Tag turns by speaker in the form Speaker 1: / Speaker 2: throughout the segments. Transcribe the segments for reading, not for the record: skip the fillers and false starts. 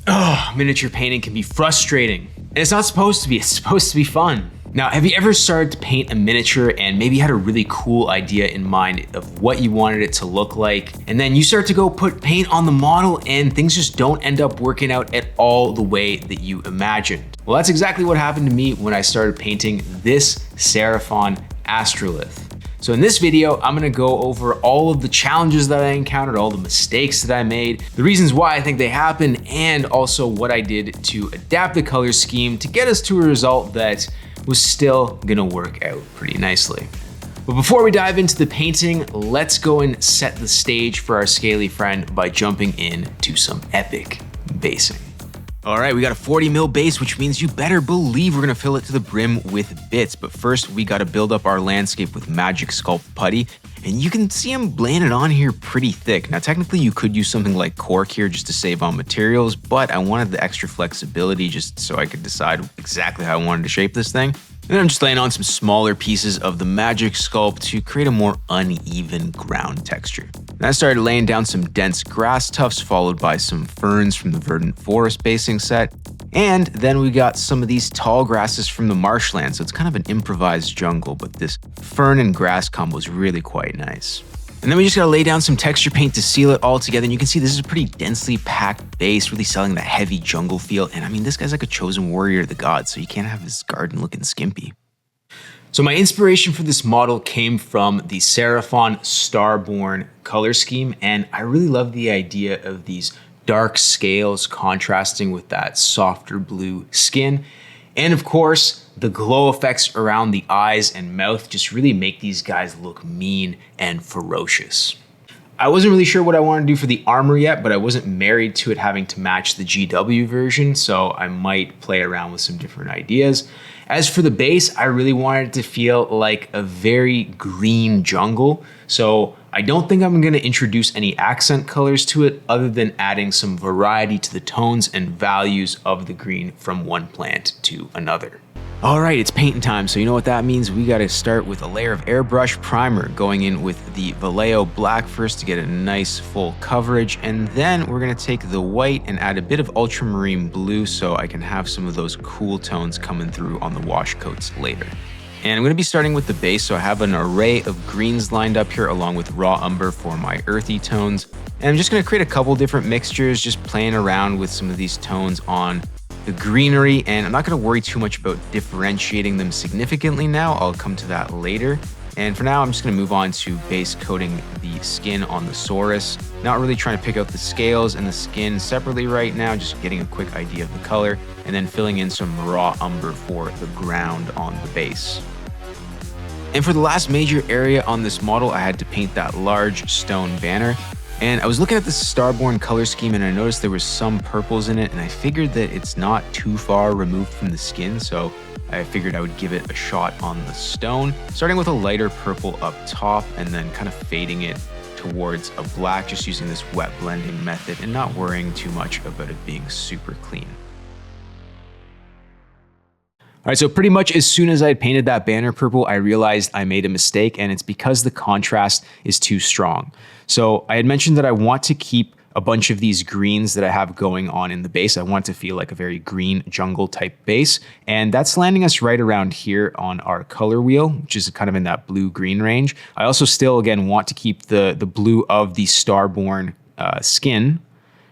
Speaker 1: Oh, miniature painting can be frustrating. And it's not supposed to be, it's supposed to be fun. Now, have you ever started to paint a miniature and maybe had a really cool idea in mind of what you wanted it to look like, and then you start to go put paint on the model and things just don't end up working out at all the way that you imagined? Well, that's exactly what happened to me when I started painting this Seraphon Astrolith. So in this video, I'm gonna go over all of the challenges that I encountered, all the mistakes that I made, the reasons why I think they happened, and also what I did to adapt the color scheme to get us to a result that was still gonna work out pretty nicely. But before we dive into the painting, let's go and set the stage for our scaly friend by jumping into some epic basing. All right, we got a 40 mil base, which means you better believe we're gonna fill it to the brim with bits. But first, we gotta build up our landscape with Magic Sculpt Putty. And you can see I'm laying it on here pretty thick. Now, technically you could use something like cork here just to save on materials, but I wanted the extra flexibility just so I could decide exactly how I wanted to shape this thing. And then I'm just laying on some smaller pieces of the Magic Sculpt to create a more uneven ground texture. And I started laying down some dense grass tufts followed by some ferns from the Verdant Forest basing set. And then we got some of these tall grasses from the marshland, so it's kind of an improvised jungle, but this fern and grass combo is really quite nice. And then we just gotta lay down some texture paint to seal it all together. And you can see this is a pretty densely packed base, really selling that heavy jungle feel. And I mean, this guy's like a chosen warrior of the gods, so you can't have his garden looking skimpy. So my inspiration for this model came from the Seraphon Starborn color scheme. And I really love the idea of these dark scales contrasting with that softer blue skin. And of course, the glow effects around the eyes and mouth just really make these guys look mean and ferocious. I wasn't really sure what I wanted to do for the armor yet, but I wasn't married to it having to match the GW version, so I might play around with some different ideas. As for the base, I really wanted it to feel like a very green jungle, so I don't think I'm gonna introduce any accent colors to it other than adding some variety to the tones and values of the green from one plant to another. All right, it's painting time, so you know what that means. We gotta start with a layer of airbrush primer, going in with the Vallejo black first to get a nice full coverage, and then we're gonna take the white and add a bit of ultramarine blue so I can have some of those cool tones coming through on the Washcoats later. And I'm gonna be starting with the base, so I have an array of greens lined up here along with raw umber for my earthy tones. And I'm just gonna create a couple different mixtures, just playing around with some of these tones on the greenery, and I'm not gonna worry too much about differentiating them significantly now. I'll come to that later. And for now, I'm just gonna move on to base coating the skin on the Saurus. Not really trying to pick out the scales and the skin separately right now, just getting a quick idea of the color, and then filling in some raw umber for the ground on the base. And for the last major area on this model, I had to paint that large stone banner. And I was looking at the Starborn color scheme and I noticed there was some purples in it, and I figured that it's not too far removed from the skin, so I figured I would give it a shot on the stone, starting with a lighter purple up top and then kind of fading it towards a black, just using this wet blending method and not worrying too much about it being super clean. All right, so pretty much as soon as I painted that banner purple, I realized I made a mistake, and it's because the contrast is too strong. So I had mentioned that I want to keep a bunch of these greens that I have going on in the base. I want to feel like a very green jungle type base, and that's landing us right around here on our color wheel, which is kind of in that blue-green range. I also still, again, want to keep the blue of the Starborn skin,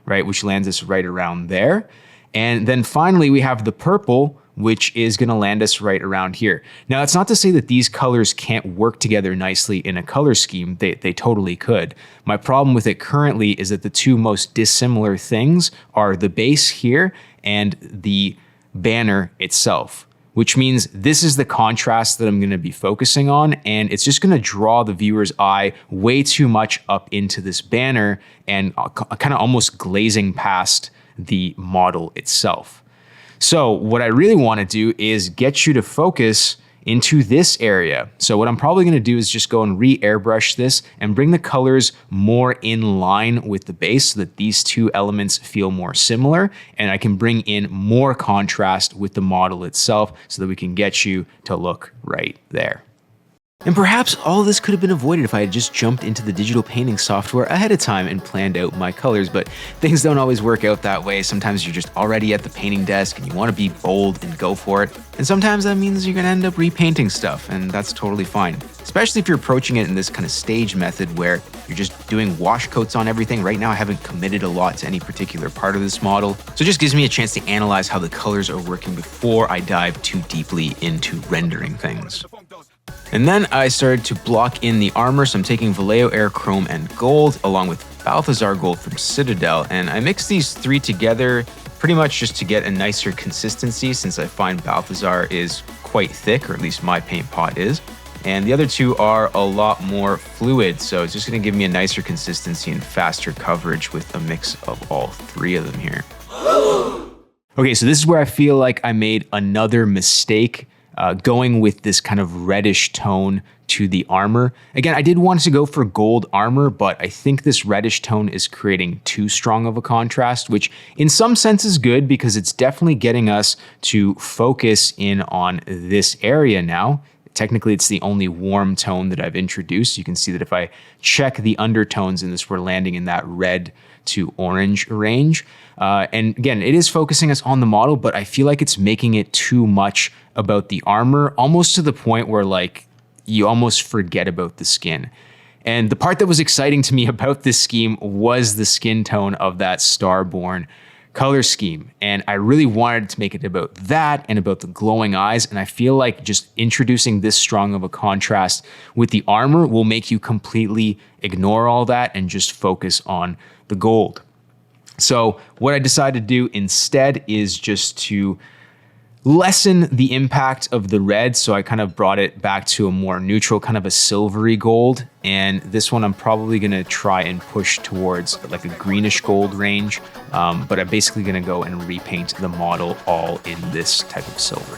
Speaker 1: right, which lands us right around there. And then finally, we have the purple, which is gonna land us right around here. Now, it's not to say that these colors can't work together nicely in a color scheme. They totally could. My problem with it currently is that the two most dissimilar things are the base here and the banner itself, which means this is the contrast that I'm gonna be focusing on, and it's just gonna draw the viewer's eye way too much up into this banner and kind of almost glazing past the model itself. So what I really want to do is get you to focus into this area. So what I'm probably going to do is just go and re-airbrush this and bring the colors more in line with the base so that these two elements feel more similar, and I can bring in more contrast with the model itself so that we can get you to look right there. And perhaps all of this could have been avoided if I had just jumped into the digital painting software ahead of time and planned out my colors, but things don't always work out that way. Sometimes you're just already at the painting desk and you want to be bold and go for it. And sometimes that means you're going to end up repainting stuff, and that's totally fine. Especially if you're approaching it in this kind of stage method where you're just doing wash coats on everything. Right now I haven't committed a lot to any particular part of this model, so it just gives me a chance to analyze how the colors are working before I dive too deeply into rendering things. And then I started to block in the armor, so I'm taking Vallejo Air Chrome and Gold along with Balthazar Gold from Citadel, and I mix these three together pretty much just to get a nicer consistency, since I find Balthazar is quite thick, or at least my paint pot is. And the other two are a lot more fluid, so it's just going to give me a nicer consistency and faster coverage with a mix of all three of them here. Okay, so this is where I feel like I made another mistake going with this kind of reddish tone to the armor. Again, I did want to go for gold armor, but I think this reddish tone is creating too strong of a contrast, which in some sense is good because it's definitely getting us to focus in on this area now. Technically, it's the only warm tone that I've introduced. You can see that if I check the undertones in this, we're landing in that red to orange range. And again, it is focusing us on the model, but I feel like it's making it too much about the armor, almost to the point where like you almost forget about the skin. And the part that was exciting to me about this scheme was the skin tone of that Starborn color scheme. And I really wanted to make it about that and about the glowing eyes. And I feel like just introducing this strong of a contrast with the armor will make you completely ignore all that and just focus on the gold. So what I decided to do instead is just to lessen the impact of the red. So I kind of brought it back to a more neutral, kind of a silvery gold. And this one I'm probably gonna try and push towards like a greenish gold range. But I'm basically gonna go and repaint the model all in this type of silver.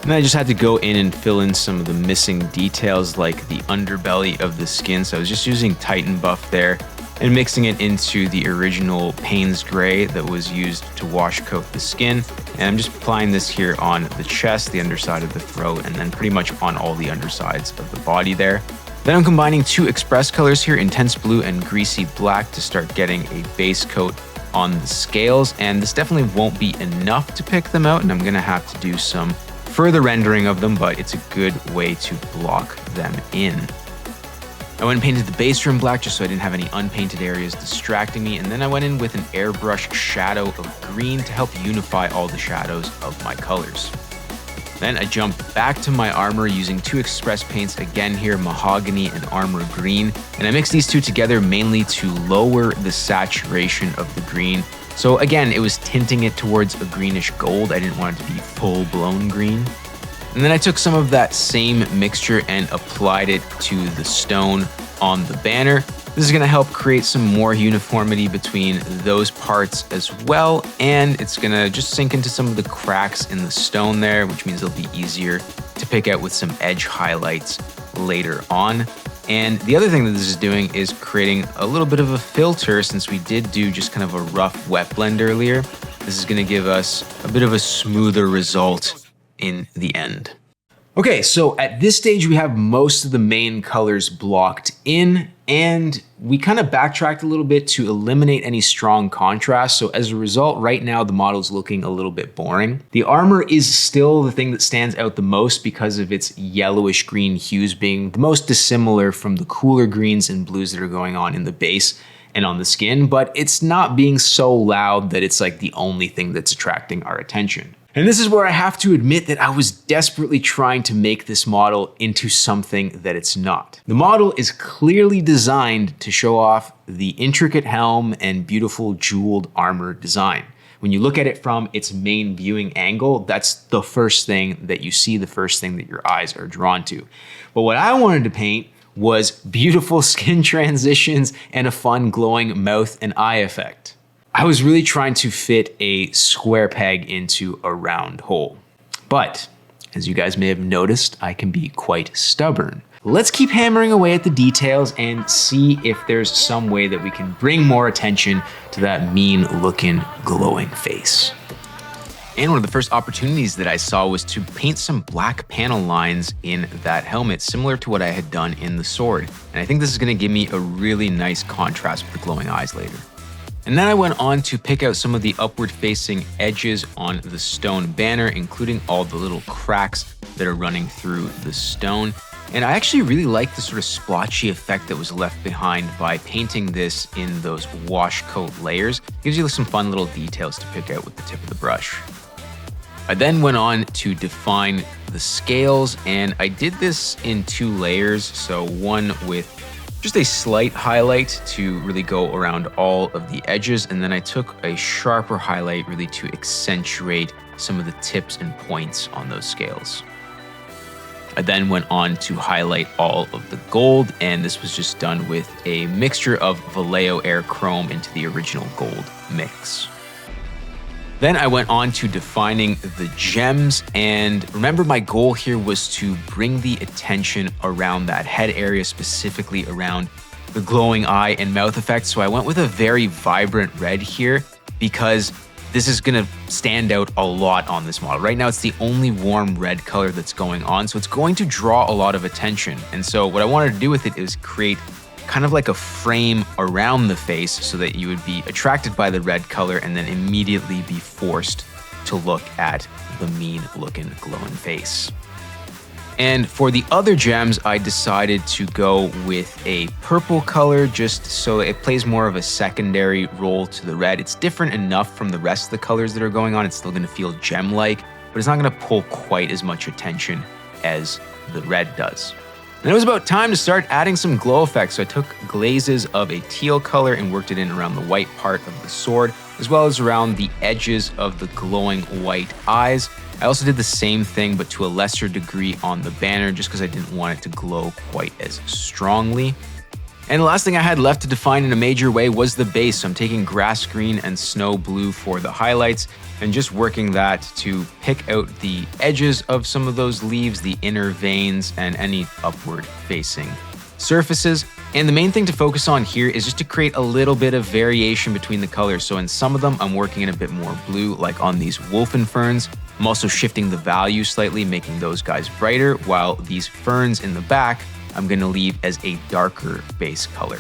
Speaker 1: And then I just had to go in and fill in some of the missing details like the underbelly of the skin. So I was just using Titan buff there and mixing it into the original Payne's Gray that was used to wash coat the skin. And I'm just applying this here on the chest, the underside of the throat, and then pretty much on all the undersides of the body there. Then I'm combining two express colors here, Intense Blue and Greasy Black, to start getting a base coat on the scales. And this definitely won't be enough to pick them out, and I'm gonna have to do some further rendering of them, but it's a good way to block them in. I went and painted the base trim black just so I didn't have any unpainted areas distracting me, and then I went in with an airbrush shadow of green to help unify all the shadows of my colors. Then I jumped back to my armor using two express paints again here, Mahogany and Armor Green, and I mixed these two together mainly to lower the saturation of the green. So again, it was tinting it towards a greenish gold. I didn't want it to be full-blown green. And then I took some of that same mixture and applied it to the stone on the banner. This is gonna help create some more uniformity between those parts as well, and it's gonna just sink into some of the cracks in the stone there, which means it'll be easier to pick out with some edge highlights later on. And the other thing that this is doing is creating a little bit of a filter, since we did do just kind of a rough wet blend earlier. This is gonna give us a bit of a smoother result in the end. Okay, so at this stage we have most of the main colors blocked in, and we kind of backtracked a little bit to eliminate any strong contrast. So as a result, right now the model's looking a little bit boring. The armor is still the thing that stands out the most because of its yellowish green hues being the most dissimilar from the cooler greens and blues that are going on in the base and on the skin, but it's not being so loud that it's like the only thing that's attracting our attention. And this is where I have to admit that I was desperately trying to make this model into something that it's not. The model is clearly designed to show off the intricate helm and beautiful jeweled armor design. When you look at it from its main viewing angle, that's the first thing that you see, the first thing that your eyes are drawn to. But what I wanted to paint was beautiful skin transitions and a fun glowing mouth and eye effect. I was really trying to fit a square peg into a round hole. But as you guys may have noticed, I can be quite stubborn. Let's keep hammering away at the details and see if there's some way that we can bring more attention to that mean looking glowing face. And one of the first opportunities that I saw was to paint some black panel lines in that helmet, similar to what I had done in the sword. And I think this is going to give me a really nice contrast with the glowing eyes later. And then I went on to pick out some of the upward facing edges on the stone banner, including all the little cracks that are running through the stone. And I actually really like the sort of splotchy effect that was left behind by painting this in those Washcoat layers. It gives you some fun little details to pick out with the tip of the brush. I then went on to define the scales, and I did this in 2 layers. So one with just a slight highlight to really go around all of the edges, and then I took a sharper highlight really to accentuate some of the tips and points on those scales. I then went on to highlight all of the gold, and this was just done with a mixture of Vallejo Air Chrome into the original gold mix. Then I went on to defining the gems, and remember my goal here was to bring the attention around that head area, specifically around the glowing eye and mouth effect. So I went with a very vibrant red here because this is gonna stand out a lot on this model. Right now it's the only warm red color that's going on, so it's going to draw a lot of attention. And so what I wanted to do with it is create kind of like a frame around the face so that you would be attracted by the red color and then immediately be forced to look at the mean looking glowing face. And for the other gems, I decided to go with a purple color just so it plays more of a secondary role to the red. It's different enough from the rest of the colors that are going on. It's still gonna feel gem-like, but it's not gonna pull quite as much attention as the red does. And it was about time to start adding some glow effects. So I took glazes of a teal color and worked it in around the white part of the sword, as well as around the edges of the glowing white eyes. I also did the same thing, but to a lesser degree on the banner, just because I didn't want it to glow quite as strongly. And the last thing I had left to define in a major way was the base. So I'm taking grass green and snow blue for the highlights and just working that to pick out the edges of some of those leaves, the inner veins, and any upward facing surfaces. And the main thing to focus on here is just to create a little bit of variation between the colors. So in some of them, I'm working in a bit more blue, like on these wolfen ferns. I'm also shifting the value slightly, making those guys brighter, while these ferns in the back, I'm gonna leave as a darker base color.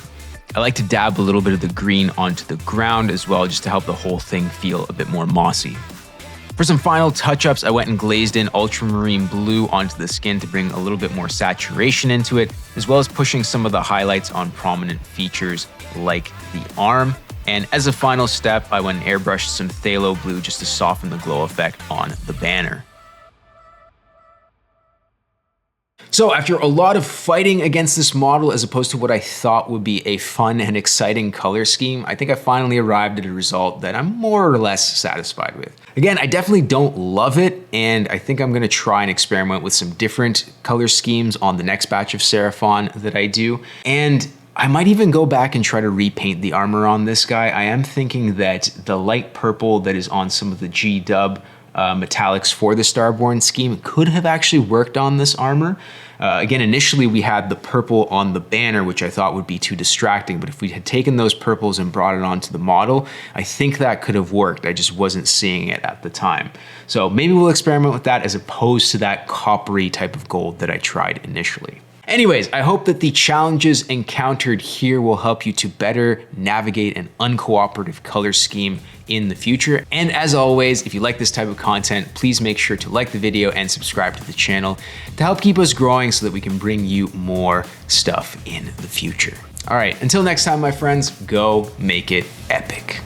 Speaker 1: I like to dab a little bit of the green onto the ground as well, just to help the whole thing feel a bit more mossy. For some final touch-ups, I went and glazed in ultramarine blue onto the skin to bring a little bit more saturation into it, as well as pushing some of the highlights on prominent features like the arm. And as a final step, I went and airbrushed some phthalo blue just to soften the glow effect on the banner. So after a lot of fighting against this model as opposed to what I thought would be a fun and exciting color scheme, I think I finally arrived at a result that I'm more or less satisfied with. Again, I definitely don't love it, and I think I'm gonna try and experiment with some different color schemes on the next batch of Seraphon that I do. And I might even go back and try to repaint the armor on this guy. I am thinking that the light purple that is on some of the G-dub metallics for the Starborn scheme could have actually worked on this armor. Again, initially we had the purple on the banner, which I thought would be too distracting, but if we had taken those purples and brought it onto the model, I think that could have worked. I just wasn't seeing it at the time. So maybe we'll experiment with that as opposed to that coppery type of gold that I tried initially. Anyways, I hope that the challenges encountered here will help you to better navigate an uncooperative color scheme in the future. And as always, if you like this type of content, please make sure to like the video and subscribe to the channel to help keep us growing so that we can bring you more stuff in the future. All right, until next time, my friends, go make it epic.